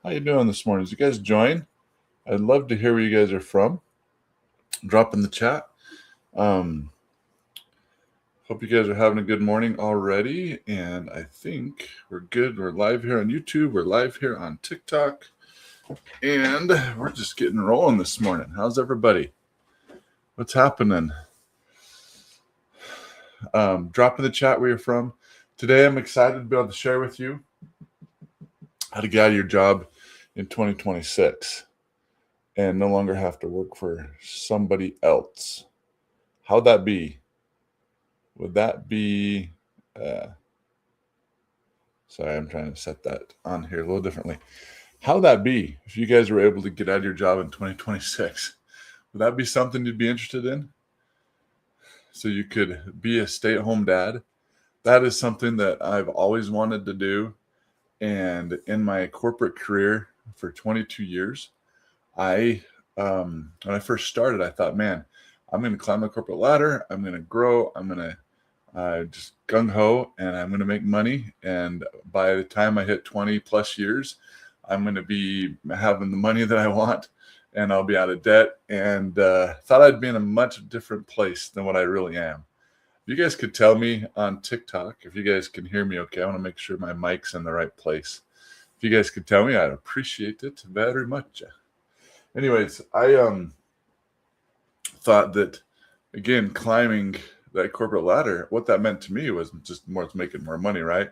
How you doing this morning? Did you guys join? I'd love to hear where you guys are from. Drop in the chat. Um, Hope you guys are having a good morning already. And I think we're good. We're live here on YouTube. We're live here on TikTok. And we're just getting rolling this morning. How's everybody? What's happening? Drop in the chat where you're from. Today I'm excited to be able to share with you how to get out of your job in 2026 and no longer have to work for somebody else. How'd that be? Would that be, sorry, I'm trying to set that on here a little differently. How'd that be if you guys were able to get out of your job in 2026? Would that be something you'd be interested in? So you could be a stay-at-home dad? That is something that I've always wanted to do. And in my corporate career for 22 years, when I first started, I thought, man, I'm going to climb the corporate ladder. I'm going to grow. I'm going to just gung-ho, and I'm going to make money. And by the time I hit 20 plus years, I'm going to be having the money that I want, and I'll be out of debt. And thought I'd be in a much different place than what I really am. If you guys could tell me on TikTok, if you guys can hear me okay, I want to make sure my mic's in the right place. If you guys could tell me, I'd appreciate it very much. Anyways, I thought that, again, climbing that corporate ladder, what that meant to me was just more making more money, right?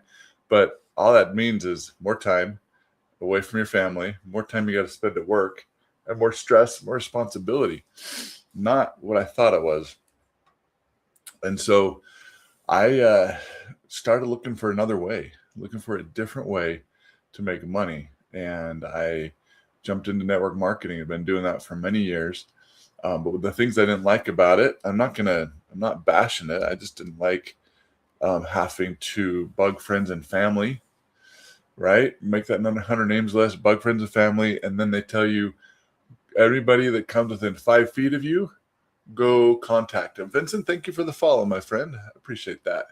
But all that means is more time away from your family, more time you got to spend at work, and more stress, more responsibility. Not what I thought it was. And so I started looking for another way, looking for a different way to make money. And I jumped into network marketing. I've been doing that for many years. But with the things I didn't like about it, I'm not bashing it. I just didn't like having to bug friends and family, right? Make that 100 names list, bug friends and family, and then they tell you everybody that comes within 5 feet of you, go contact them. Vincent, thank you for the follow, my friend. I appreciate that.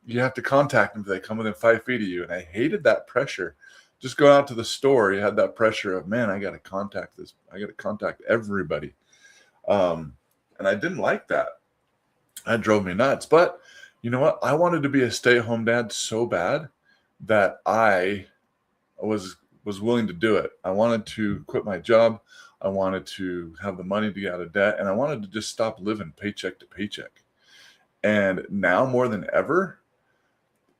You have to contact them if they come within 5 feet of you, and I hated that pressure. Just going out to the store, you had that pressure of, man, I got to contact this. I got to contact everybody. And I didn't like that. That drove me nuts. But you know what? I wanted to be a stay-at-home dad so bad that I was willing to do it. I wanted to quit my job. I wanted to have the money to get out of debt, and I wanted to just stop living paycheck to paycheck. And now more than ever,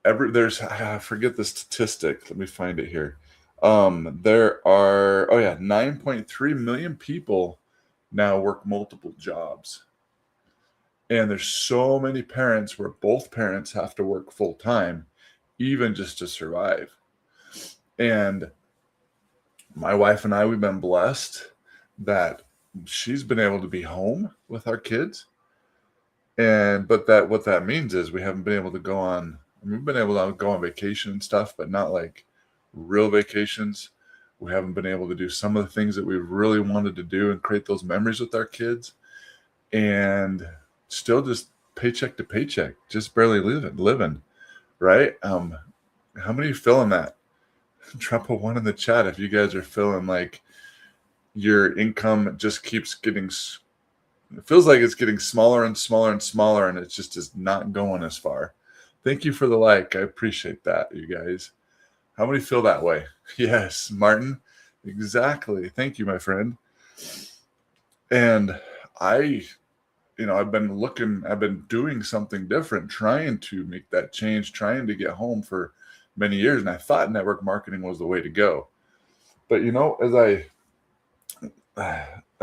I forget the statistic. Let me find it here. There are 9.3 million people now work multiple jobs. And there's so many parents where both parents have to work full time, even just to survive. And my wife and I, we've been blessed that she's been able to be home with our kids. But what that means is we haven't been able to go on, we've been able to go on vacation and stuff, but not like real vacations. We haven't been able to do some of the things that we really wanted to do and create those memories with our kids. And still just paycheck to paycheck, just barely living, right? How many are feeling that? Drop a 1 in the chat if you guys are feeling like your income just keeps getting, it feels like it's getting smaller and smaller and smaller, and it just is not going as far. Thank you for the like. I appreciate that, you guys. How many feel that way? Yes, Martin. Exactly. Thank you, my friend. And I've been doing something different, trying to make that change, trying to get home for many years. And I thought network marketing was the way to go. But as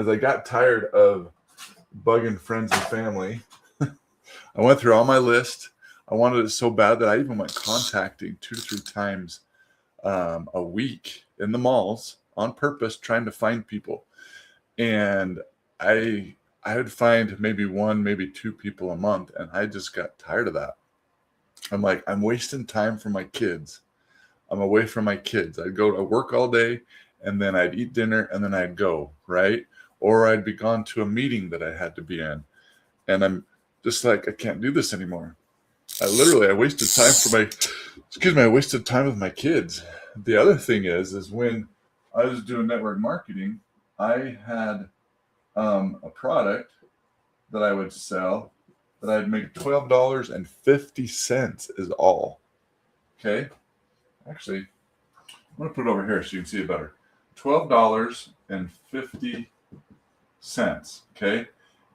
I got tired of bugging friends and family, I went through all my list. I wanted it so bad that I even went contacting 2 to 3 times a week in the malls on purpose, trying to find people. And I would find maybe 1, maybe 2 people a month, and I just got tired of that. I'm like, I'm wasting time for my kids. I'm away from my kids. I'd go to work all day, and then I'd eat dinner, and then I'd go, right? Or I'd be gone to a meeting that I had to be in. And I'm just like, I can't do this anymore. I wasted time I wasted time with my kids. The other thing is when I was doing network marketing, I had a product that I would sell that I'd make $12.50 is all. Okay. Actually, I'm going to put it over here so you can see it better. $12.50. Okay.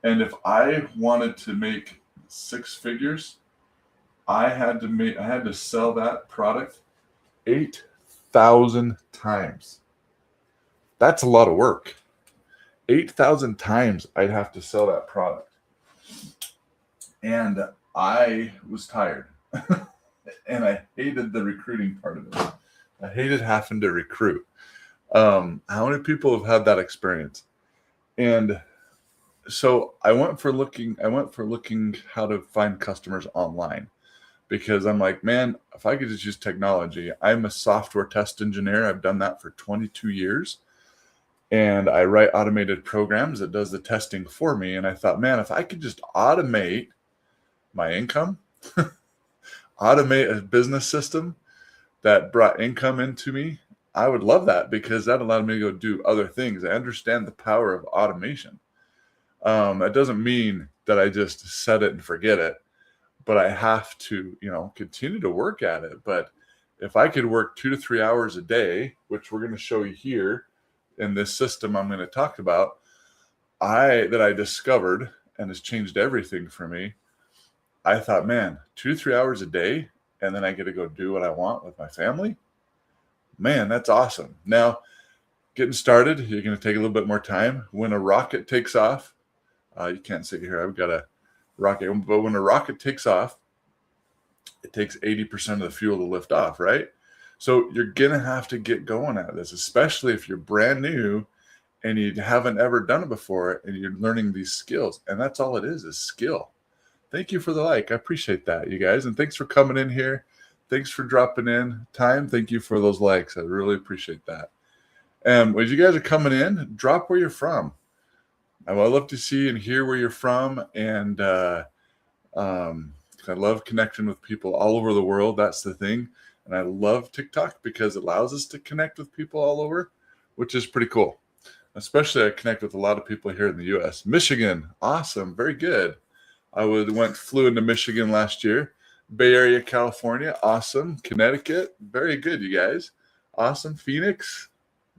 And if I wanted to make 6 figures, I had to sell that product 8,000 times. That's a lot of work. 8,000 times I'd have to sell that product. And I was tired. And I hated the recruiting part of it. I hated having to recruit. How many people have had that experience? And so I went for looking how to find customers online, because I'm like, man, if I could just use technology. I'm a software test engineer. I've done that for 22 years. And I write automated programs that does the testing for me. And I thought, man, if I could just automate my income, automate a business system that brought income into me, I would love that, because that allowed me to go do other things. I understand the power of automation. That doesn't mean that I just set it and forget it, but I have to, continue to work at it. But if I could work 2 to 3 hours a day, which we're going to show you here in this system I'm going to talk about, that I discovered and has changed everything for me. I thought, man, 2 to 3 hours a day, and then I get to go do what I want with my family. Man, that's awesome. Now, getting started, you're going to take a little bit more time. When a rocket takes off, you can't see it here. I've got a rocket, but when a rocket takes off, it takes 80% of the fuel to lift off, right? So you're going to have to get going at this, especially if you're brand new and you haven't ever done it before and you're learning these skills. And that's all it is skill. Thank you for the like. I appreciate that, you guys. And thanks for coming in here. Thanks for dropping in time. Thank you for those likes. I really appreciate that. And as you guys are coming in, drop where you're from. I would love to see and hear where you're from. And I love connecting with people all over the world. That's the thing. And I love TikTok because it allows us to connect with people all over, which is pretty cool. Especially I connect with a lot of people here in the U.S. Michigan, awesome, very good. I flew into Michigan last year. Bay Area, California, awesome. Connecticut, very good, you guys. Awesome. Phoenix,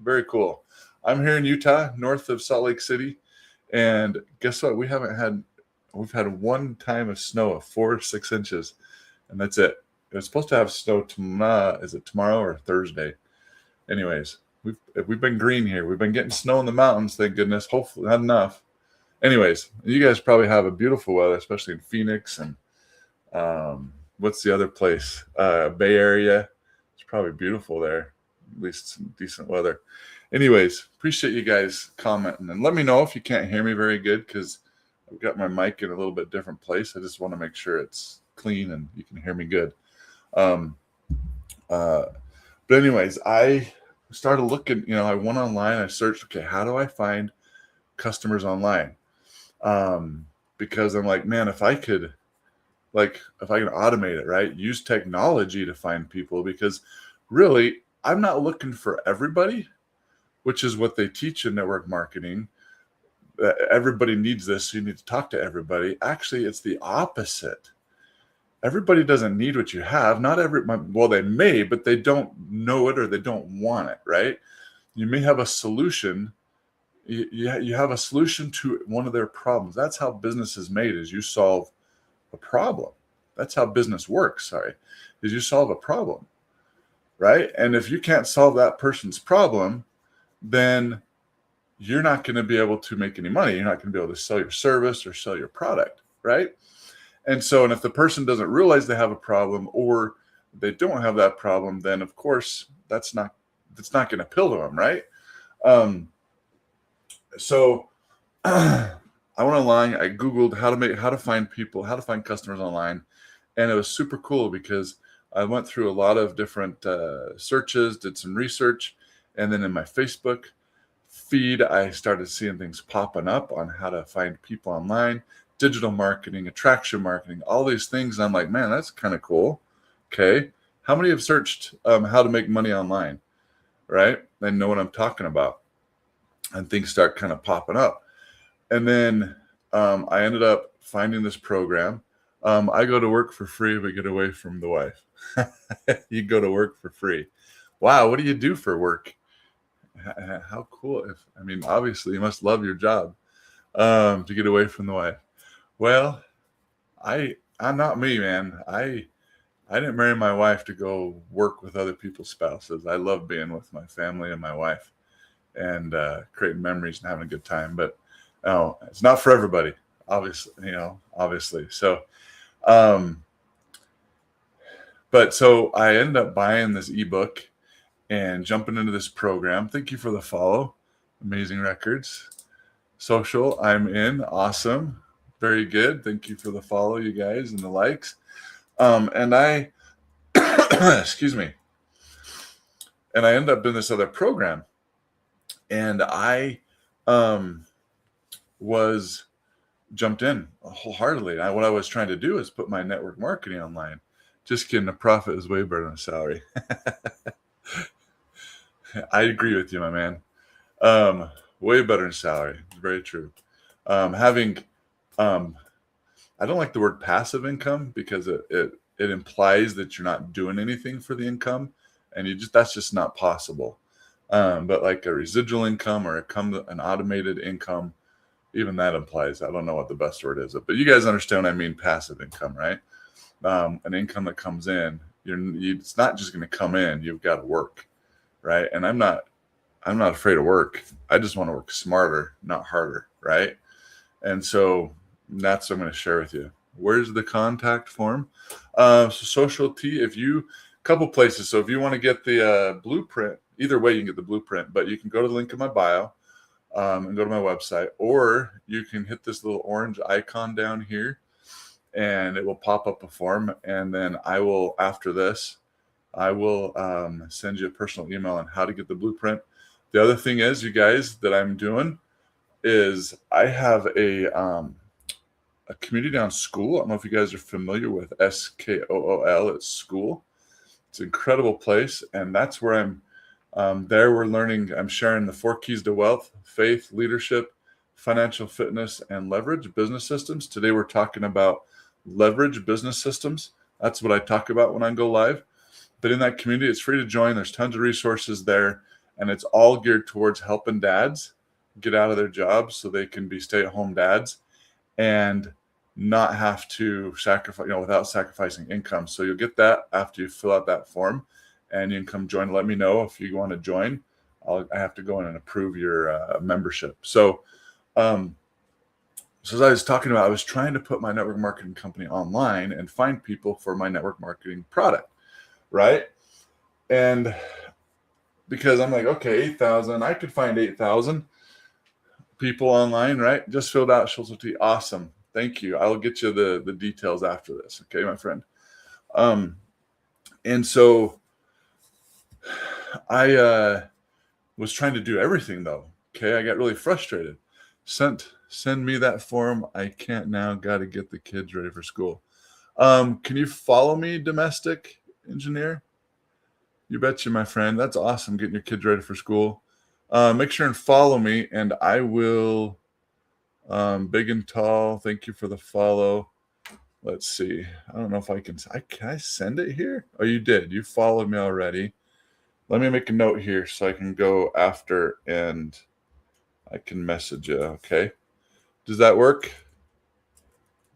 very cool. I'm here in Utah, north of Salt Lake City. And guess what? We've had one time of snow of 4 or 6 inches, and that's it. It was supposed to have snow tomorrow. Is it tomorrow or Thursday? Anyways, we've been green here. We've been getting snow in the mountains, thank goodness. Hopefully not enough. Anyways, you guys probably have a beautiful weather, especially in Phoenix and what's the other place? Bay Area. It's probably beautiful there. At least some decent weather. Anyways, appreciate you guys commenting, and let me know if you can't hear me very good, because I've got my mic in a little bit different place. I just want to make sure it's clean and you can hear me good. But anyways, I started looking, I went online, I searched, okay, how do I find customers online? Because I'm like, man, if I can automate it, right? Use technology to find people, because really I'm not looking for everybody, which is what they teach in network marketing. Everybody needs this, so you need to talk to everybody. Actually, it's the opposite. Everybody doesn't need what you have. Well, they may, but they don't know it or they don't want it, right? You may have a solution. You have a solution to one of their problems. That's how business is made, is you solve a problem. That's how business works, is you solve a problem, right? And if you can't solve that person's problem, then you're not going to be able to make any money. You're not going to be able to sell your service or sell your product, right? And if the person doesn't realize they have a problem, or they don't have that problem, then of course that's not going to appeal to them, right? So I went online, I Googled how to find customers online. And it was super cool because I went through a lot of different searches, did some research. And then in my Facebook feed, I started seeing things popping up on how to find people online, digital marketing, attraction marketing, all these things. And I'm like, man, that's kind of cool. Okay. How many have searched how to make money online? right? I know what I'm talking about, and things start kind of popping up. And then I ended up finding this program. I go to work for free, but get away from the wife. You go to work for free. Wow, what do you do for work? How cool! If I mean, obviously, you must love your job to get away from the wife. Well, I'm not me, man. I didn't marry my wife to go work with other people's spouses. I love being with my family and my wife and creating memories and having a good time. But no, it's not for everybody, obviously, obviously. So, um, but so I ended up buying this ebook and jumping into this program. Thank you for the follow. Amazing Records. Social, I'm in. Awesome. Very good. Thank you for the follow, you guys, and the likes. And I, excuse me, and I ended up in this other program. And I was jumped in wholeheartedly. What I was trying to do is put my network marketing online. Just kidding. A profit is way better than a salary. I agree with you, my man. Way better than salary. It's very true. Having, I don't like the word passive income because it implies that you're not doing anything for the income, and that's just not possible. But like a residual income or an automated income, even that implies, I don't know what the best word is, but you guys understand what I mean, passive income, right? An income that comes in, it's not just going to come in, you've got to work, right? And I'm not afraid of work. I just want to work smarter, not harder, right? And so that's what I'm going to share with you. Where's the contact form? So Social T, couple places. So if you want to get the blueprint, either way, you can get the blueprint, but you can go to the link in my bio and go to my website, or you can hit this little orange icon down here and it will pop up a form. And then after this, I will send you a personal email on how to get the blueprint. The other thing is, you guys, that I'm doing is I have a community down School. I don't know if you guys are familiar with SKOOL. It's School. It's an incredible place, and that's where I'm there. I'm sharing the 4 keys to wealth: faith, leadership, financial fitness, and leverage business systems. Today we're talking about leverage business systems. That's what I talk about when I go live. But in that community, it's free to join. There's tons of resources there, and it's all geared towards helping dads get out of their jobs so they can be stay-at-home dads and not have to sacrifice, without sacrificing income. So you'll get that after you fill out that form, and you can come join. Let me know if you want to join. I have to go in and approve your membership. So, as I was talking about, I was trying to put my network marketing company online and find people for my network marketing product, right? And because I'm like, okay, 8,000, I could find 8,000 people online, right? Just filled out Social T. Awesome. Thank you. I'll get you the details after this. Okay, my friend. And so I was trying to do everything though. Okay, I got really frustrated. Send me that form. I can't now. Got to get the kids ready for school. Can you follow me, domestic engineer? You betcha, my friend. That's awesome, getting your kids ready for school. Make sure and follow me, and I will. Big and tall. Thank you for the follow. Let's see. I don't know if I can I send it here? Oh, you did. You followed me already. Let me make a note here so I can go after and I can message you. Okay. Does that work?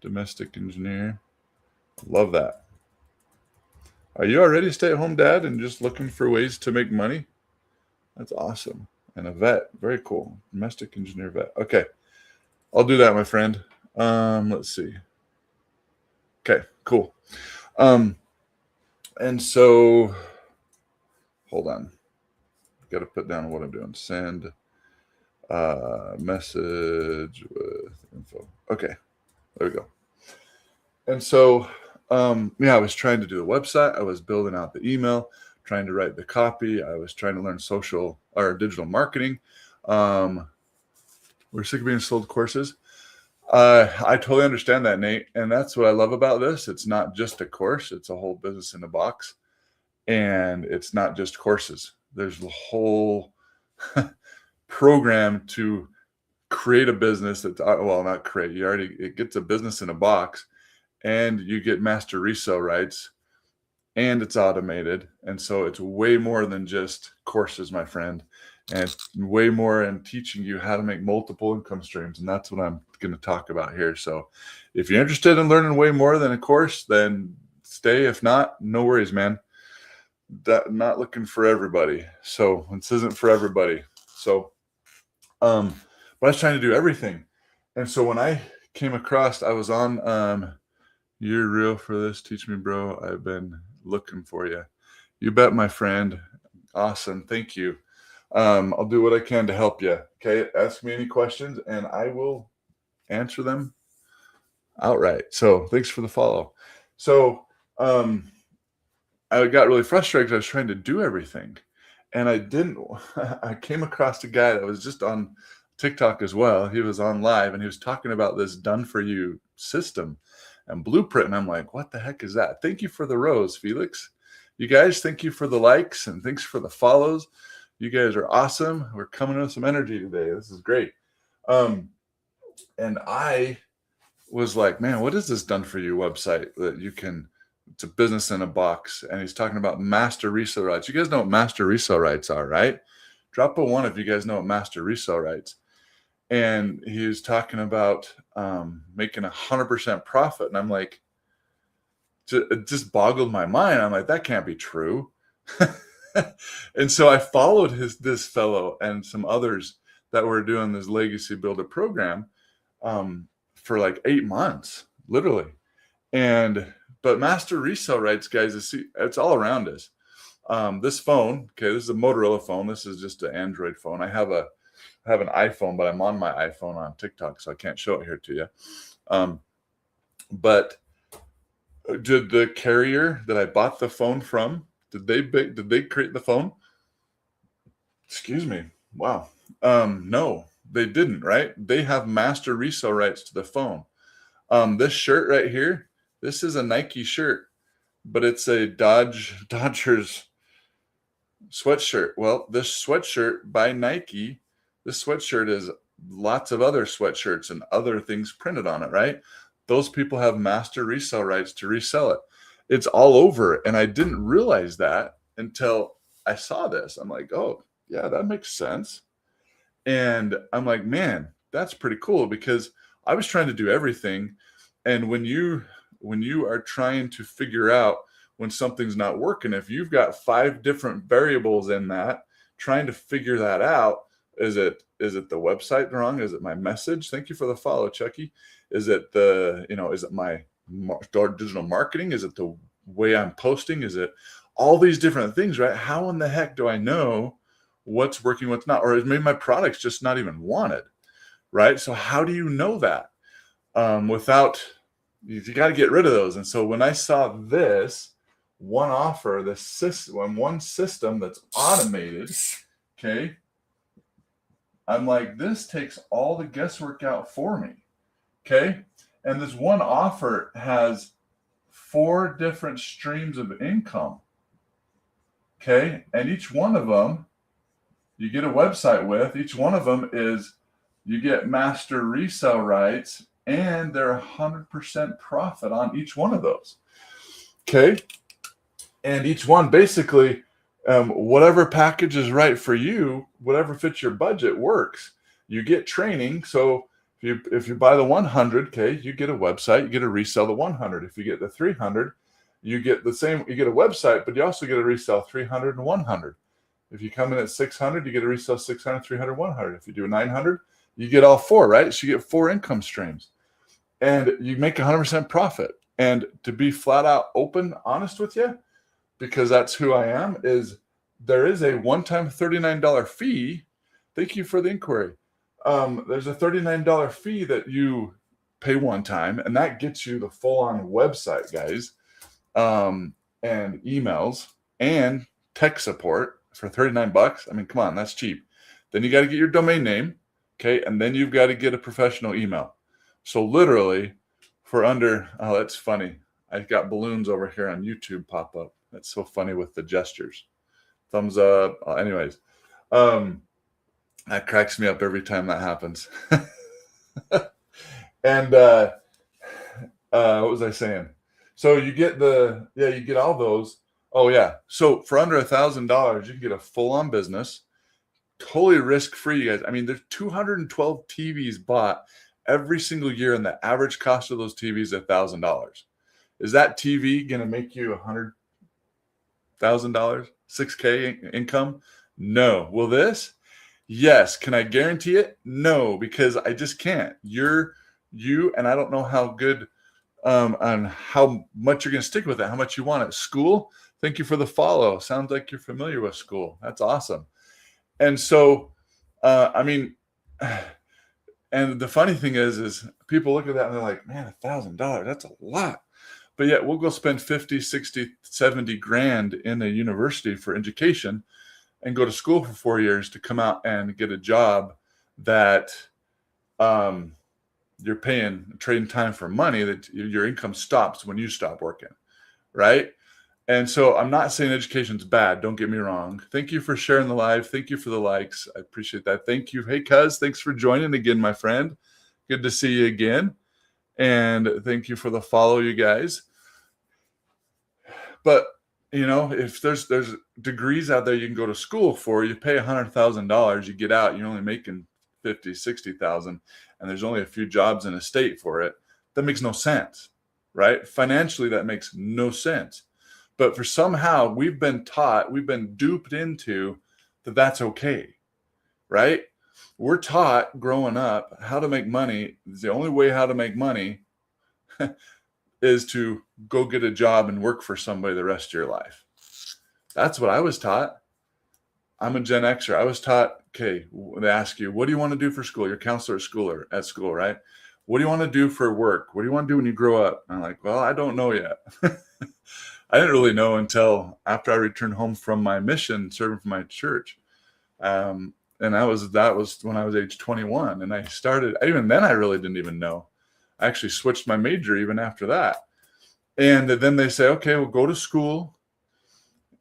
Domestic engineer. Love that. Are you already a stay-at-home dad and just looking for ways to make money? That's awesome. And a vet. Very cool. Domestic engineer vet. Okay. I'll do that, my friend. Let's see. Okay, cool. And so, hold on. Got to put down what I'm doing. Send message with info. Okay, there we go. And so, I was trying to do the website. I was building out the email, trying to write the copy. I was trying to learn social or digital marketing. We're sick of being sold courses. I totally understand that, Nate. And that's what I love about this. It's not just a course. It's a whole business in a box. And it's not just courses. There's the whole program to create a business that, well, not create, you already, it gets a business in a box, and you get master resale rights, and it's automated. And so it's way more than just courses, my friend, and it's way more in teaching you how to make multiple income streams. And that's what I'm going to talk about here. So if you're interested in learning way more than a course, then stay. If not, no worries, man. Not looking for everybody. So this isn't for everybody. So, but I was trying to do everything. And so when I came across, I was on, you're real for this. Teach me, bro. I've been looking for you. You bet, my friend. Awesome. Thank you. I'll do what I can to help you. Okay. Ask me any questions and I will answer them outright. So thanks for the follow. So, I got really frustrated because I was trying to do everything, and I didn't. I came across a guy that was just on TikTok as well. He was on live and he was talking about this done for you system and blueprint. And I'm like, what the heck is that? Thank you for the rose, Felix. You guys, thank you for the likes and thanks for the follows. You guys are awesome. We're coming with some energy today. This is great. And I was like, man, what is this done for you website that you can, it's a business in a box. And he's talking about master resale rights. You guys know what master resale rights are, right? Drop a 1 if you guys know what master resale rights. And he was talking about making 100% profit. And I'm like, it just boggled my mind. I'm like, that can't be true. And so I followed this fellow and some others that were doing this legacy builder program for like 8 months, literally. But master resale rights, guys, it's all around us. This phone, okay, this is a Motorola phone. This is just an Android phone. I have an iPhone, but I'm on my iPhone on TikTok, so I can't show it here to you. But did the carrier that I bought the phone from, did they create the phone? Excuse me. Wow. No, they didn't, right? They have master resale rights to the phone. This shirt right here, this is a Nike shirt, but it's a Dodgers sweatshirt. Well, this sweatshirt by Nike, this sweatshirt is lots of other sweatshirts and other things printed on it, right? Those people have master resale rights to resell it. It's all over. And I didn't realize that until I saw this. I'm like, oh, yeah, that makes sense. And I'm like, man, that's pretty cool, because I was trying to do everything. And when you are trying to figure out when something's not working, if you've got 5 different variables in that, trying to figure that out, is it the website wrong? Is it my message? Thank you for the follow, Chucky. Is it is it my digital marketing? Is it the way I'm posting? Is it all these different things, right? How in the heck do I know what's working, what's not? Or is maybe my product's just not even wanted, right? So how do you know that? You got to get rid of those. And so when I saw this one offer, one system that's automated, okay, I'm like, this takes all the guesswork out for me, okay? And this one offer has 4 different streams of income, okay? And each one of them, you get a website with. Each one of them is, you get master resale rights, and they're 100% profit on each one of those, okay? And each one, basically, whatever package is right for you, whatever fits your budget works. You get training. So if you buy the 100, okay, you get a website, you get to resell the 100. If you get the 300, you get a website, but you also get to resell 300 and 100. If you come in at 600, you get to resell 600, 300, 100. If you do 900, you get all 4, right? So you get 4 income streams, and you make 100% profit. And to be flat out honest with you, because that's who I am, there is a one-time $39 fee. Thank you for the inquiry. There's a $39 fee that you pay one time, and that gets you the full-on website, guys, and emails and tech support for $39. I mean, come on, that's cheap. Then you got to get your domain name, okay, and then you've got to get a professional email. So literally, for under, oh, that's funny. I've got balloons over here on YouTube pop up. That's so funny with the gestures. thumbs up. Anyways, that cracks me up every time that happens. And what was I saying? So you get you get all those. Oh yeah. So for under $1,000, you can get a full-on business, totally risk-free, you guys. I mean, there's 212 TVs bought every single year, and the average cost of those TVs is $1,000. Is that TV gonna make you $100,000, 6K income? No. Will this? Yes. Can I guarantee it? No, because I just can't. And I don't know how good on how much you're going to stick with it, how much you want it. School, thank you for the follow. Sounds like you're familiar with school. That's awesome. And so, I mean, and the funny thing is people look at that and they're like, man, $1,000, that's a lot. But yet we'll go spend 50, 60, 70 grand in a university for education and go to school for 4 years to come out and get a job that you're trading time for money, that your income stops when you stop working, right? And so I'm not saying education's bad. Don't get me wrong. Thank you for sharing the live. Thank you for the likes. I appreciate that. Thank you. Hey, Cuz, thanks for joining again, my friend. Good to see you again. And thank you for the follow, you guys. But if there's degrees out there you can go to school for, you pay $100,000, you get out, you're only making 50, 60,000, and there's only a few jobs in a state for it. That makes no sense, right? Financially, that makes no sense. But for somehow we've been duped into that's okay, right? We're taught growing up how to make money. The only way how to make money is to go get a job and work for somebody the rest of your life. That's what I was taught. I'm a Gen Xer. I was taught, okay, they ask you, what do you want to do for school? Your counselor at school, right? What do you want to do for work? What do you want to do when you grow up? And I'm like, well, I don't know yet. I didn't really know until after I returned home from my mission, serving for my church. And that was when I was age 21. And I started, even then I really didn't even know. I actually switched my major even after that. And then they say, okay, well, go to school,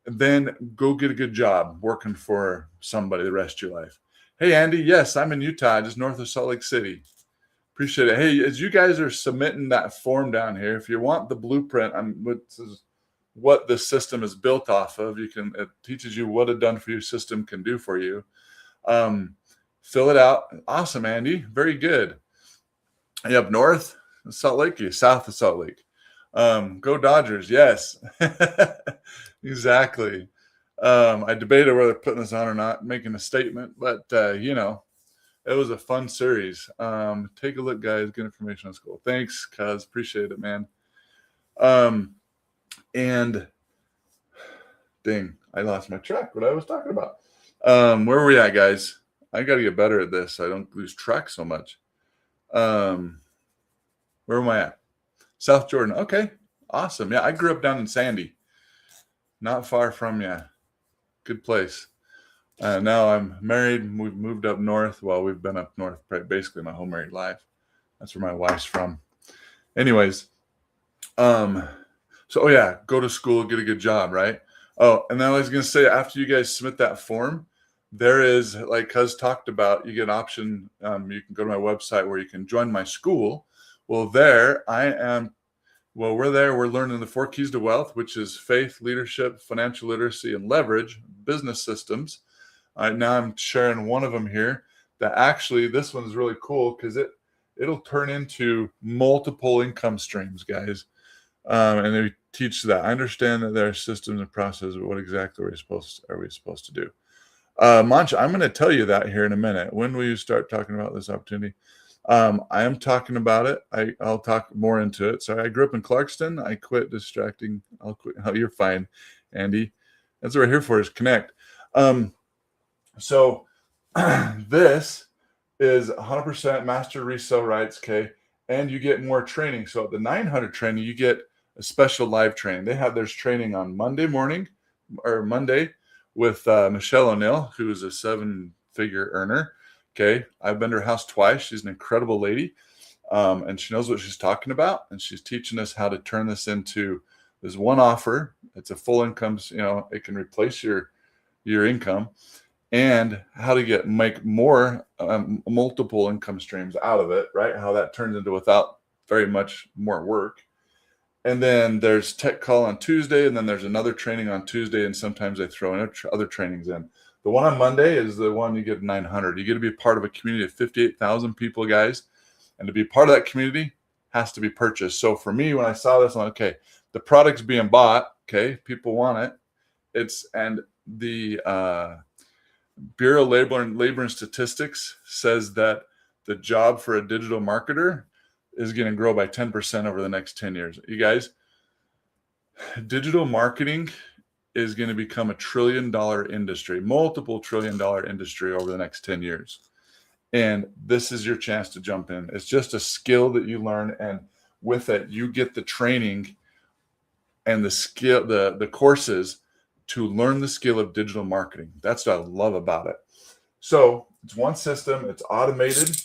then go get a good job working for somebody the rest of your life. Hey, Andy, yes, I'm in Utah, just north of Salt Lake City. Appreciate it. Hey, as you guys are submitting that form down here, if you want the blueprint, this is what the system is built off of. It teaches you what a done for you system can do for you. Fill it out. Awesome, Andy. Very good. Are you up north of Salt Lake? Are you south of Salt Lake? Go Dodgers. Yes, exactly. I debated whether putting this on or not, making a statement, but it was a fun series. Take a look, guys. Good information on school. Thanks, cuz. Appreciate it, man. And dang, I lost my track. What I was talking about. Where were we at, guys? I got to get better at this. I don't lose track so much. Where am I at? South Jordan. Okay, awesome. Yeah, I grew up down in Sandy, not far from you. Good place. Now I'm married. We've moved up north. Well, we've been up north basically my whole married life. That's where my wife's from. Anyways, so yeah, go to school, get a good job, right? Oh, and then I was gonna say, after you guys submit that form, there is, like Cuz talked about, you get an option. You can go to my website where you can join my school. Well, there I am. Well, we're there. We're learning the 4 keys to wealth, which is faith, leadership, financial literacy, and leverage, business systems. Now I'm sharing one of them here. That actually, this one is really cool because it'll turn into multiple income streams, guys. And they teach that. I understand that there are systems and processes, but what exactly are we supposed to do? Mancha, I'm going to tell you that here in a minute. When will you start talking about this opportunity? I am talking about it. I'll talk more into it. So I grew up in Clarkston. I quit distracting. I'll quit. Oh, you're fine, Andy. That's what we're here for, is connect. So this is 100% master resale rights, okay? And you get more training. So at the 900 training, you get a special live training. There's training on Monday with Michelle O'Neill, who is a 7-figure earner. Okay, I've been to her house twice. She's an incredible lady, and she knows what she's talking about. And she's teaching us how to turn this into this one offer. It's a full income. It can replace your your income, and how to make more multiple income streams out of it, right? How that turns into without very much more work. And then there's tech call on Tuesday, and then there's another training on Tuesday, and sometimes they throw in other trainings in. The one on Monday is the one you get 900. You get to be part of a community of 58,000 people, guys, and to be part of that community has to be purchased. So for me, when I saw this, I'm like, okay, the product's being bought, okay, people want it. And the Bureau of Labor and Statistics says that the job for a digital marketer is going to grow by 10% over the next 10 years. You guys, digital marketing is going to become a $1 trillion industry, multiple $1 trillion industry over the next 10 years. And this is your chance to jump in. It's just a skill that you learn. And with it, you get the training and the skill, the courses to learn the skill of digital marketing. That's what I love about it. So it's one system, it's automated.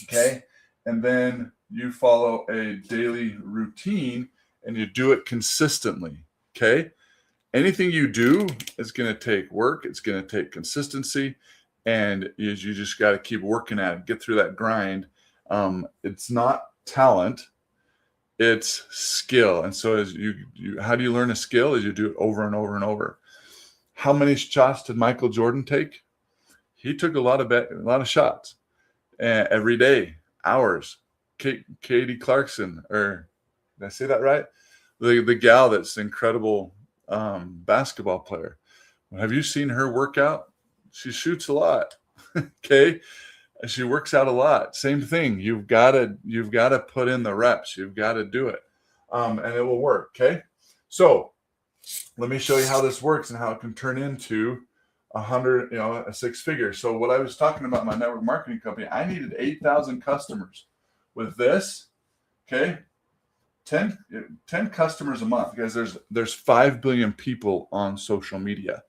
Okay. And then you follow a daily routine and you do it consistently. Okay. Anything you do is going to take work. It's going to take consistency, and you just got to keep working at it, get through that grind. It's not talent, it's skill. And so as you how do you learn a skill? Is you do it over and over and over. How many shots did Michael Jordan take? He took a lot of shots every day, hours. Katie Clarkson, or did I say that right? The gal that's incredible basketball player. Have you seen her work out? She shoots a lot. Okay. She works out a lot. Same thing. You've got to put in the reps. You've got to do it. And it will work. Okay. So let me show you how this works and how it can turn into a six figure. So what I was talking about, my network marketing company, I needed 8,000 customers with this. Okay. 10 customers a month, guys. There's 5 billion people on social media.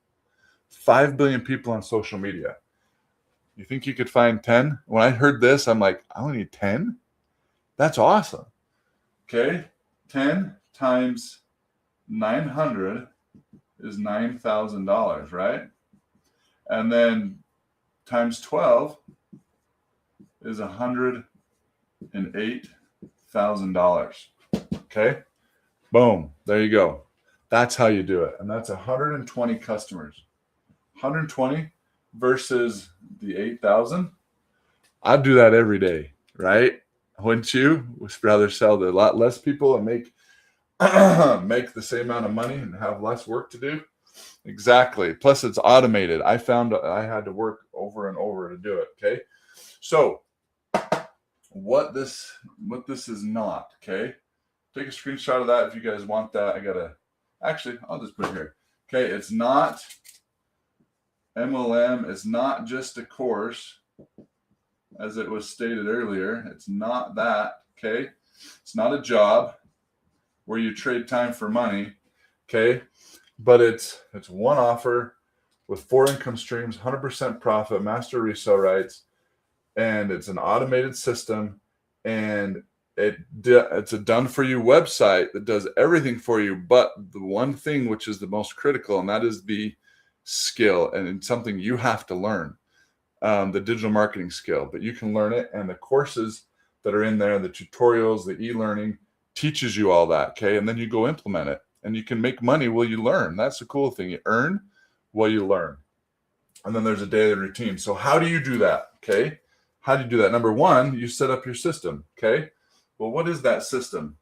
5 billion people on social media. You think you could find 10? When I heard this, I'm like, I only need 10? That's awesome. Okay. 10 times 900 is $9,000, right? And then times 12 is $108,000. Okay. Boom. There you go. That's how you do it. And that's 120 customers. 120 versus the 8,000. I'd do that every day, right? Wouldn't you? Would rather sell to a lot less people and make make the same amount of money and have less work to do? Exactly. Plus it's automated. I found I had to work over and over to do it. Okay. So what this is not, okay? Take a screenshot of that if you guys want that. I'll just put it here. Okay, it's not MLM is not just a course, as it was stated earlier. It's not that, okay? It's not a job where you trade time for money, okay? But it's one offer with 4 income streams, 100% profit, master resale rights, and it's an automated system, and it's a done-for-you website that does everything for you, but the one thing which is the most critical, and that is the skill, and it's something you have to learn, the digital marketing skill. But you can learn it, and the courses that are in there, the tutorials, the e-learning teaches you all that, okay? And then you go implement it, and you can make money while you learn. That's the cool thing. You earn while you learn. And then there's a daily routine. So how do you do that, okay? How do you do that? Number one, you set up your system, okay? Well, what is that system?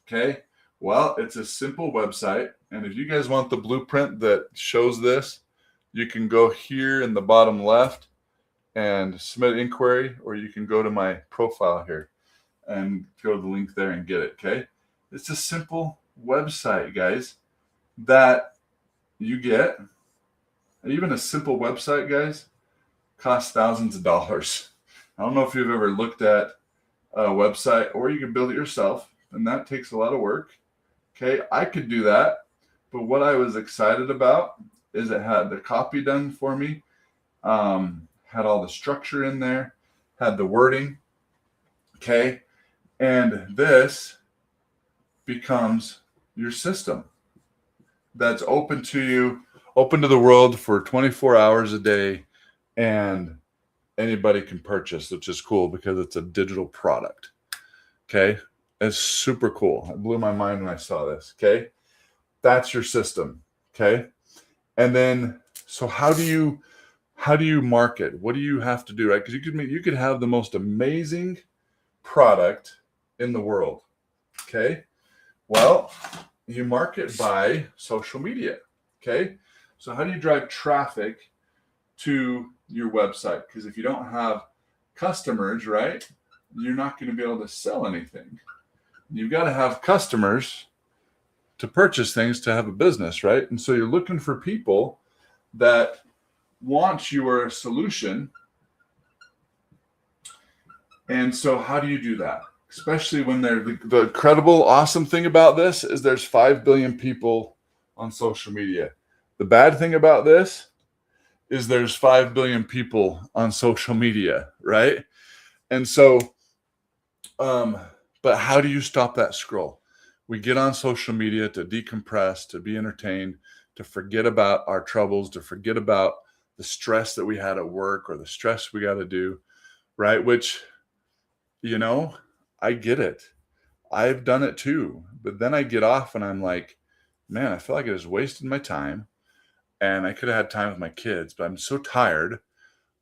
Okay. Well, it's a simple website. And if you guys want the blueprint that shows this, you can go here in the bottom left and submit inquiry, or you can go to my profile here and go to the link there and get it. Okay. It's a simple website, guys, that you get. Even a simple website, guys, costs thousands of dollars. I don't know if you've ever looked at a website, or you can build it yourself, and that takes a lot of work. Okay, I could do that, but what I was excited about is it had the copy done for me, had all the structure in there, had the wording. Okay, and this becomes your system that's open to you. open to the world for 24 hours a day, and anybody can purchase, which is cool because it's a digital product. Okay. It's super cool. It blew my mind when I saw this. Okay. That's your system. Okay. And then, so how do you market? What do you have to do? Right. Because you could have the most amazing product in the world. Okay. Well, you market by social media. Okay. So how do you drive traffic to your website? Because if you don't have customers, right, you're not going to be able to sell anything. You've got to have customers to purchase things to have a business, right? And so you're looking for people that want your solution. And so how do you do that? Especially when the incredible, awesome thing about this is there's 5 billion people on social media. The bad thing about this is there's 5 billion people on social media, right? And so, but how do you stop that scroll? We get on social media to decompress, to be entertained, to forget about our troubles, to forget about the stress that we had at work or the stress we got to do, right? Which, I get it. I've done it too. But then I get off and I'm like, man, I feel like I just wasted my time, and I could have had time with my kids, but I'm so tired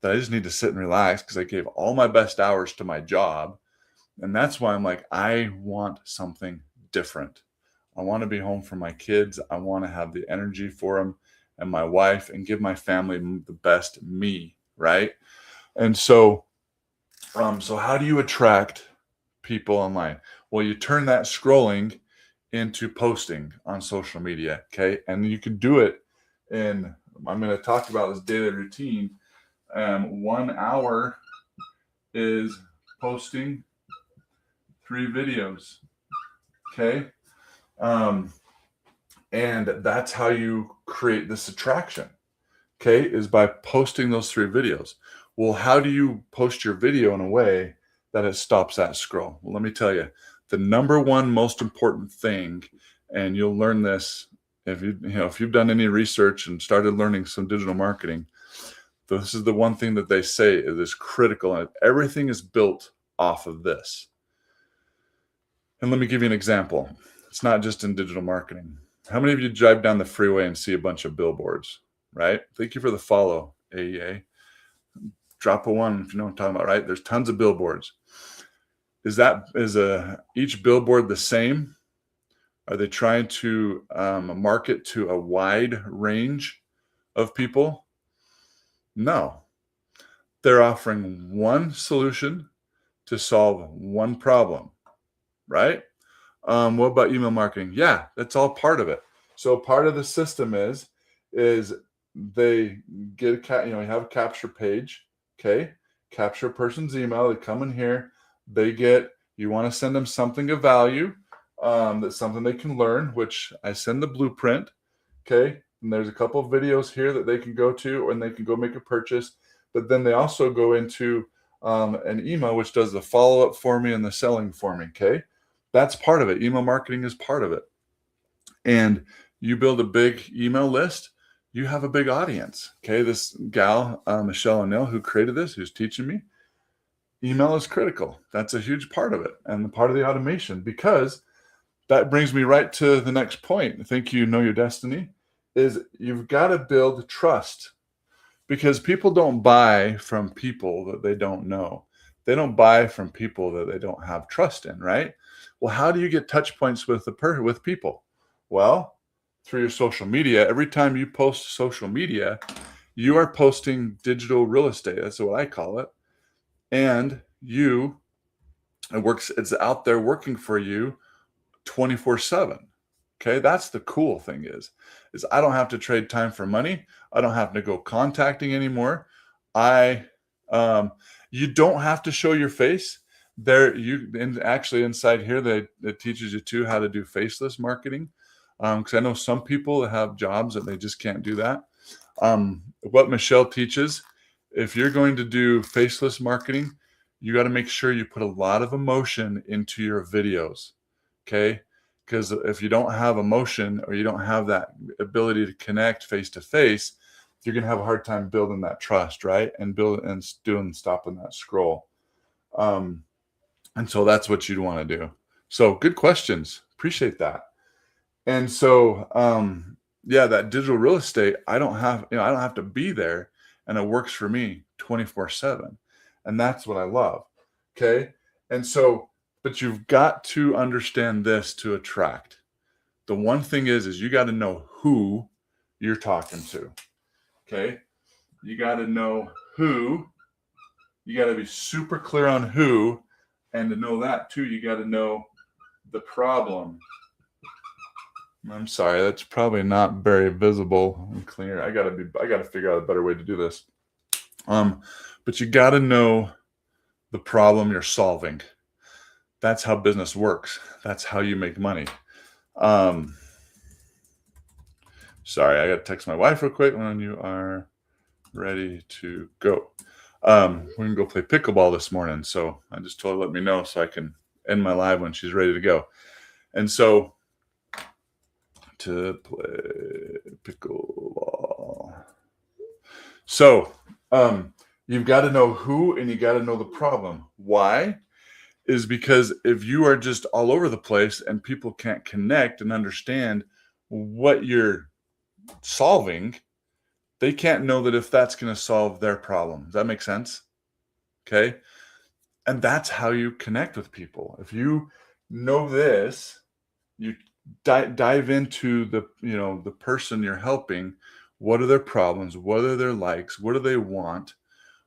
that I just need to sit and relax because I gave all my best hours to my job. And that's why I'm like, I want something different. I want to be home for my kids. I want to have the energy for them and my wife and give my family the best me, right? And so, so how do you attract people online? Well, you turn that scrolling into posting on social media, okay? And you can do it in, I'm going to talk about this daily routine. 1 hour is posting 3 videos, okay? And that's how you create this attraction, okay, is by posting those 3 videos. Well, how do you post your video in a way that it stops that scroll? Well, let me tell you, the number one most important thing, and you'll learn this if you've done any research and started learning some digital marketing, this is the one thing that they say is critical, and everything is built off of this. And let me give you an example. It's not just in digital marketing. How many of you drive down the freeway and see a bunch of billboards, right? Thank you for the follow, AEA. Drop a 1 if you know what I'm talking about, right? There's tons of billboards. Is each billboard the same? Are they trying to market to a wide range of people? No. They're offering one solution to solve one problem, right? What about email marketing? Yeah, that's all part of it. So part of the system is they get you have a capture page, okay? Capture a person's email. They come in here. You want to send them something of value, that's something they can learn, which I send the blueprint, okay? And there's a couple of videos here that they can go to, and they can go make a purchase. But then they also go into an email, which does the follow-up for me and the selling for me, okay? That's part of it. Email marketing is part of it. And you build a big email list, you have a big audience, okay? This gal, Michelle O'Neill, who created this, who's teaching me, email is critical. That's a huge part of it, and the part of the automation, because that brings me right to the next point. I think you know your destiny is you've got to build trust, because people don't buy from people that they don't know. They don't buy from people that they don't have trust in, right? Well, how do you get touch points with people? Well, through your social media. Every time you post social media, you are posting digital real estate. That's what I call it. And it's out there working for you 24/7. Okay, that's the cool thing is I don't have to trade time for money. I don't have to go contacting anymore. You don't have to show your face. Actually inside here, it teaches you too how to do faceless marketing. Because I know some people that have jobs that they just can't do that. What Michelle teaches, if you're going to do faceless marketing, you got to make sure you put a lot of emotion into your videos. Okay. Because if you don't have emotion or you don't have that ability to connect face to face, you're going to have a hard time building that trust, right? And stopping that scroll. And so that's what you'd want to do. So good questions. Appreciate that. And so, yeah, that digital real estate, I don't have to be there, and it works for me 24/7. And that's what I love. Okay. And so, but you've got to understand this to attract. The one thing is you got to know who you're talking to. Okay. You got to know who, you got to be super clear on who, and to know that too, you got to know the problem. I'm sorry, that's probably not very visible and clear. I gotta figure out a better way to do this. But you gotta know the problem you're solving. That's how business works. That's how you make money. Sorry, I gotta text my wife real quick when you are ready to go. We're gonna go play pickleball this morning. So I just told her to let me know so I can end my live when she's ready to go. And so to play pickleball. So you've got to know who and you got to know the problem. Why? Is because if you are just all over the place and people can't connect and understand what you're solving, they can't know that if that's going to solve their problem. Does that make sense? Okay. And that's how you connect with people. If you know this, you dive into the person you're helping. What are their problems? What are their likes? What do they want?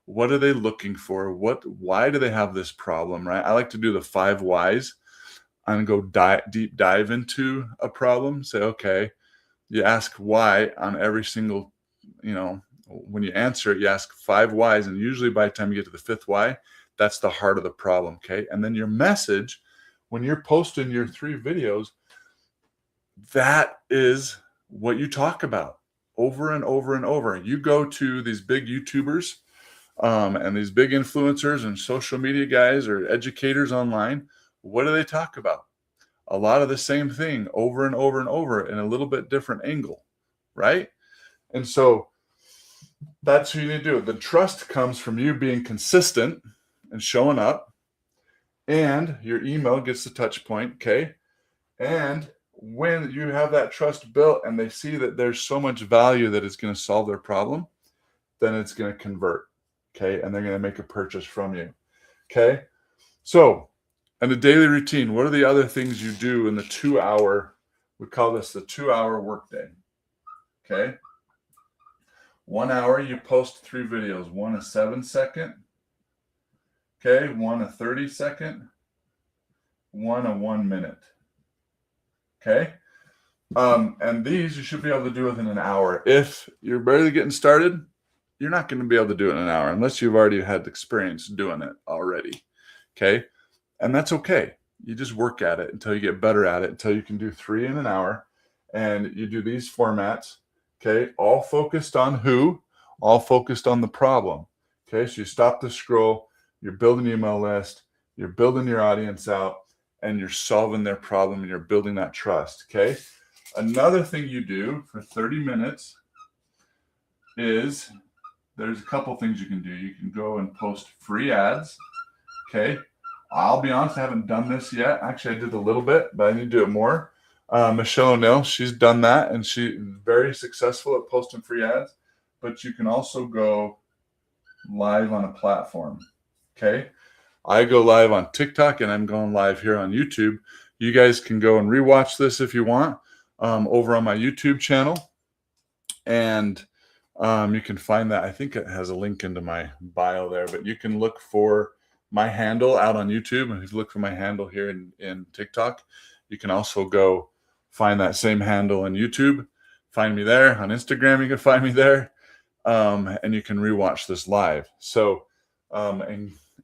What are they looking for? Why do they have this problem, right? I like to do the 5 whys and go deep dive into a problem. Say, okay, you ask why on every single, when you answer it, you ask 5 whys. And usually by the time you get to the 5th why, that's the heart of the problem. Okay. And then your message, when you're posting your 3 videos, that is what you talk about over and over and over. You go to these big YouTubers and these big influencers and social media guys or educators online. What do they talk about? A lot of the same thing over and over and over in a little bit different angle, right? And so that's what you need to do. The trust comes from you being consistent and showing up, and your email gets the touch point, okay? And when you have that trust built and they see that there's so much value that it's going to solve their problem, then it's going to convert, okay? And they're going to make a purchase from you, okay? So, in the daily routine, what are the other things you do in the 2-hour, we call this the 2-hour workday, okay? 1 hour, you post 3 videos, one a 7-second, okay? One a 30-second, one a 1 minute. Okay. And these you should be able to do within an hour. If you're barely getting started, you're not going to be able to do it in an hour unless you've already had experience doing it already. Okay. And that's okay. You just work at it until you get better at it, until you can do 3 in an hour. And you do these formats. Okay. All focused on who, all focused on the problem. Okay. So you stop the scroll, you're building an email list, you're building your audience out, and you're solving their problem and you're building that trust, okay? Another thing you do for 30 minutes is there's a couple things you can do. You can go and post free ads, okay? I'll be honest, I haven't done this yet. Actually, I did a little bit, but I need to do it more. Michelle O'Neill, she's done that, and she's very successful at posting free ads. But you can also go live on a platform, okay? I go live on TikTok and I'm going live here on YouTube. You guys can go and rewatch this if you want over on my YouTube channel. And you can find that. I think it has a link into my bio there, but you can look for my handle out on YouTube. And if you look for my handle here in TikTok, you can also go find that same handle on YouTube. Find me there. On Instagram, you can find me there. And you can rewatch this live. So,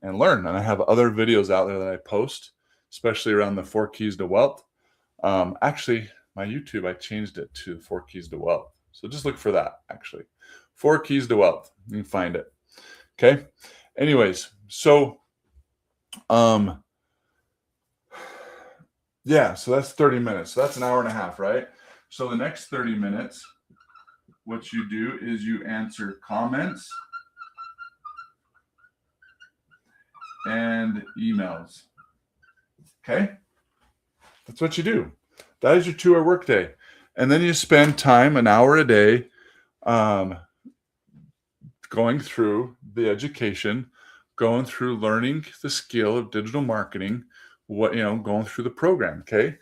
and learn. And I have other videos out there that I post, especially around the 4 keys to wealth. Actually, my YouTube, I changed it to 4 keys to wealth. So just look for that, actually. 4 keys to wealth. You can find it. Okay. Anyways, so Yeah, so that's 30 minutes. So that's an hour and a half, right? So the next 30 minutes, what you do is you answer comments and emails. Okay? That's what you do. That is your 2 hour workday. And then you spend time, an hour a day, um, going through the education, going through learning the skill of digital marketing, going through the program. Okay.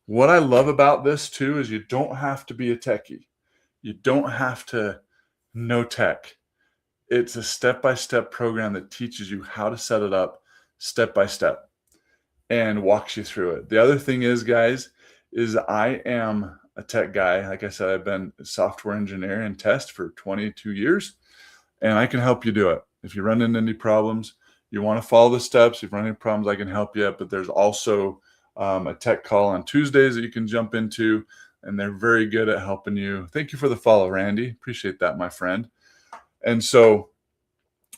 What I love about this too is you don't have to be a techie. You don't have to know tech. It's a step by step program that teaches you how to set it up step by step and walks you through it. The other thing is, guys, is I am a tech guy. Like I said, I've been a software engineer and test for 22 years, and I can help you do it. If you run into any problems, you want to follow the steps. If you run into problems, I can help you. But there's also a tech call on Tuesdays that you can jump into, and they're very good at helping you. Thank you for the follow, Randy. Appreciate that, my friend. And so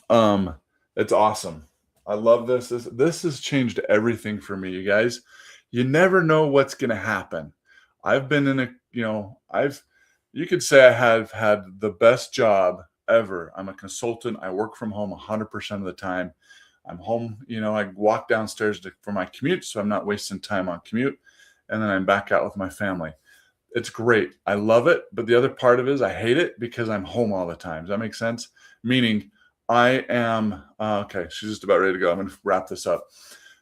um, it's awesome. I love this. This has changed everything for me, you guys. You never know what's going to happen. I've been in a, you could say I have had the best job ever. I'm a consultant. I work from home 100% of the time. I'm home, I walk downstairs for my commute, so I'm not wasting time on commute. And then I'm back out with my family. It's great. I love it. But the other part of it is I hate it because I'm home all the time. Does that make sense? Meaning I am, okay, she's just about ready to go. I'm going to wrap this up.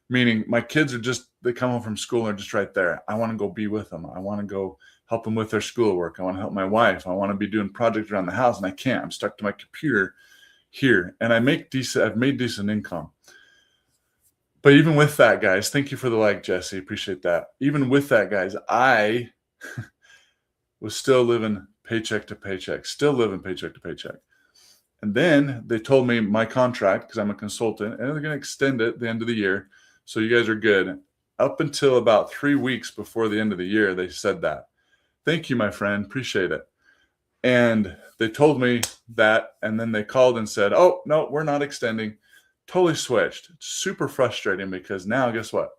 Meaning my kids they come home from school and they're just right there. I want to go be with them. I want to go help them with their schoolwork. I want to help my wife. I want to be doing projects around the house and I can't. I'm stuck to my computer here and I've made decent income. But even with that, guys, thank you for the like, Jesse. Appreciate that. Even with that, guys, I was still living paycheck to paycheck. And then they told me my contract, because I'm a consultant, and they're going to extend it at the end of the year. So you guys are good. Up until about 3 weeks before the end of the year, they said that. Thank you, my friend. Appreciate it. And they told me that, and then they called and said, oh, no, we're not extending. Totally switched. It's super frustrating because now, guess what?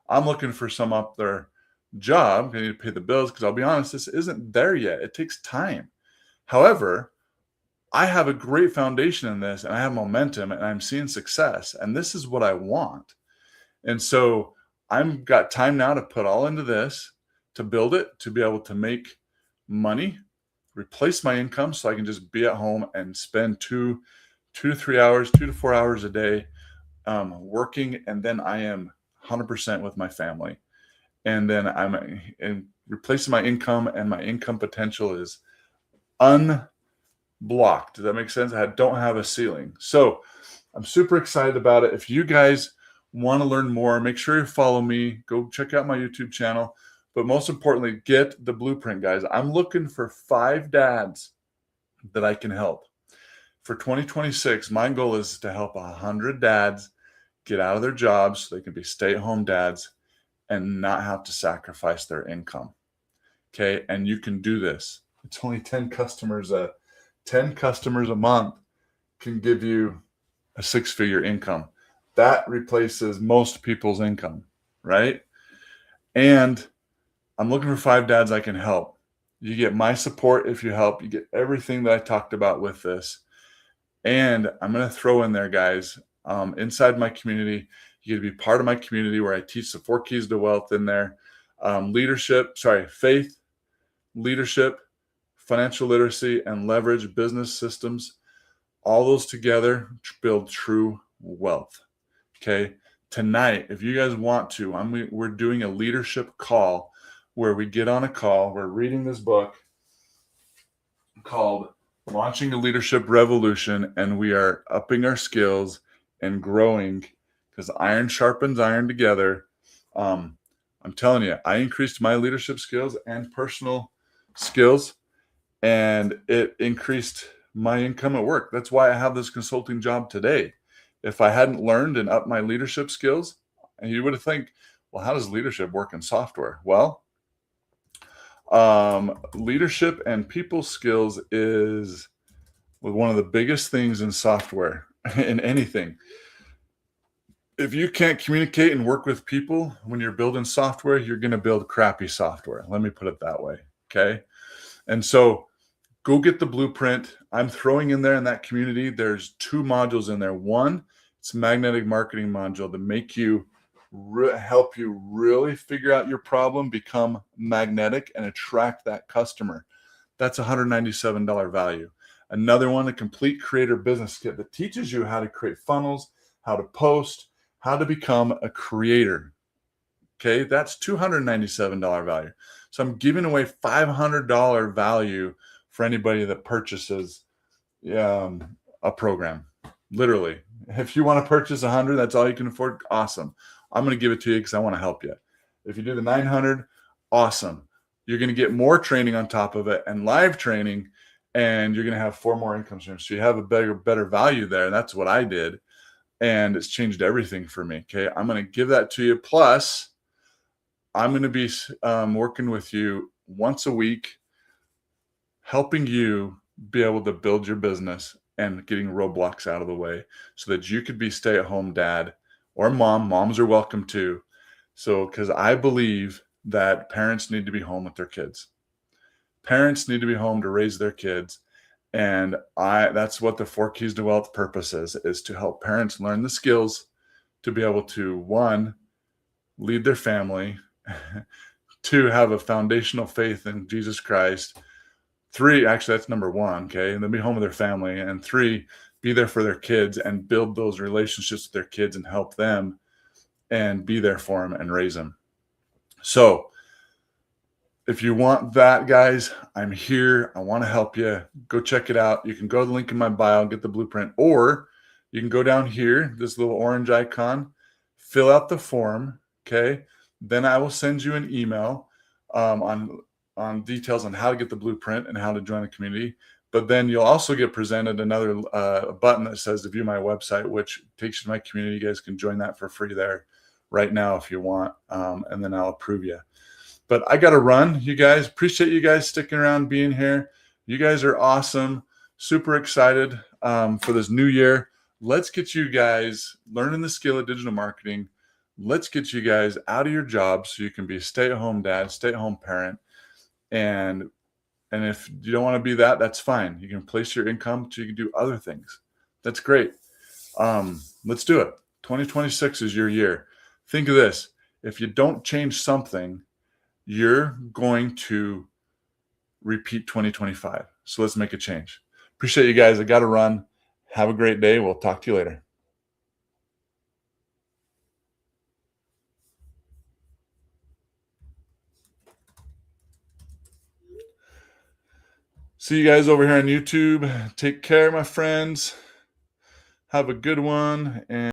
I'm looking for some other job. I need to pay the bills because I'll be honest, this isn't there yet. It takes time. However, I have a great foundation in this and I have momentum and I'm seeing success. And this is what I want. And so I've got time now to put all into this, to build it, to be able to make money, replace my income so I can just be at home and spend 2 to 3 hours, 2 to 4 hours a day working. And then I am 100% with my family. And then I'm replacing my income, and my income potential is unblocked. Does that make sense? I don't have a ceiling. So I'm super excited about it. If you guys want to learn more, make sure you follow me. Go check out my YouTube channel. But most importantly, get the blueprint, guys. I'm looking for 5 dads that I can help. For 2026, my goal is to help 100 dads get out of their jobs so they can be stay-at-home dads and not have to sacrifice their income. Okay. And you can do this. It's only 10 customers. 10 customers a month can give you a 6-figure income. That replaces most people's income, right? And I'm looking for 5 dads I can help. You get my support if you help. You get everything that I talked about with this. And I'm going to throw in there, guys, inside my community, you get to be part of my community where I teach the 4 keys to wealth in there. Faith, leadership, financial literacy, and leverage business systems. All those together build true wealth. Okay. Tonight, if you guys want to, we're doing a leadership call where we get on a call. We're reading this book called Launching a Leadership Revolution, and we are upping our skills and growing because iron sharpens iron together. I'm telling you, I increased my leadership skills and personal skills, and it increased my income at work. That's why I have this consulting job today. If I hadn't learned and upped my leadership skills, and you would think, well, how does leadership work in software? Well, leadership and people skills is one of the biggest things in software, in anything. If you can't communicate and work with people when you're building software, you're going to build crappy software. Let me put it that way. Okay. And so go get the blueprint. I'm throwing in there in that community. There's 2 modules in there. One, it's a magnetic marketing module to make you help you really figure out your problem, become magnetic, and attract that customer. That's $197 value. Another one, a complete creator business kit that teaches you how to create funnels, how to post, how to become a creator. Okay, that's $297 value. So I'm giving away $500 value for anybody that purchases a program. Literally, if you want to purchase 100, that's all you can afford. Awesome. I'm going to give it to you because I want to help you. If you do the 900, awesome. You're going to get more training on top of it and live training, and you're going to have 4 more income streams. So you have a better value there. And that's what I did. And it's changed everything for me. Okay. I'm going to give that to you. Plus, I'm going to be working with you once a week, helping you be able to build your business and getting roadblocks out of the way so that you could be stay-at-home dad or mom. Moms are welcome too. So, because I believe that parents need to be home with their kids. Parents need to be home to raise their kids. And that's what the 4 Keys to Wealth purpose is to help parents learn the skills to be able to, 1, lead their family, 2, have a foundational faith in Jesus Christ, 3, actually that's number 1, okay, and then be home with their family, and 3, be there for their kids and build those relationships with their kids and help them and be there for them and raise them. So if you want that, guys, I'm here. I want to help you. Go check it out. You can go to the link in my bio and get the blueprint, or you can go down here, this little orange icon, fill out the form, okay? Then I will send you an email on details on how to get the blueprint and how to join the community. But then you'll also get presented another button that says to view my website, which takes you to my community. You guys can join that for free there right now if you want, and then I'll approve you. But I got to run, you guys. Appreciate you guys sticking around, being here. You guys are awesome. Super excited for this new year. Let's get you guys learning the skill of digital marketing. Let's get you guys out of your jobs so you can be a stay-at-home dad, stay-at-home parent. And if you don't want to be that, that's fine. You can place your income so you can do other things. That's great. Let's do it. 2026 is your year. Think of this. If you don't change something, you're going to repeat 2025. So let's make a change. Appreciate you guys. I got to run. Have a great day. We'll talk to you later. See you guys over here on YouTube. Take care, my friends. Have a good one. And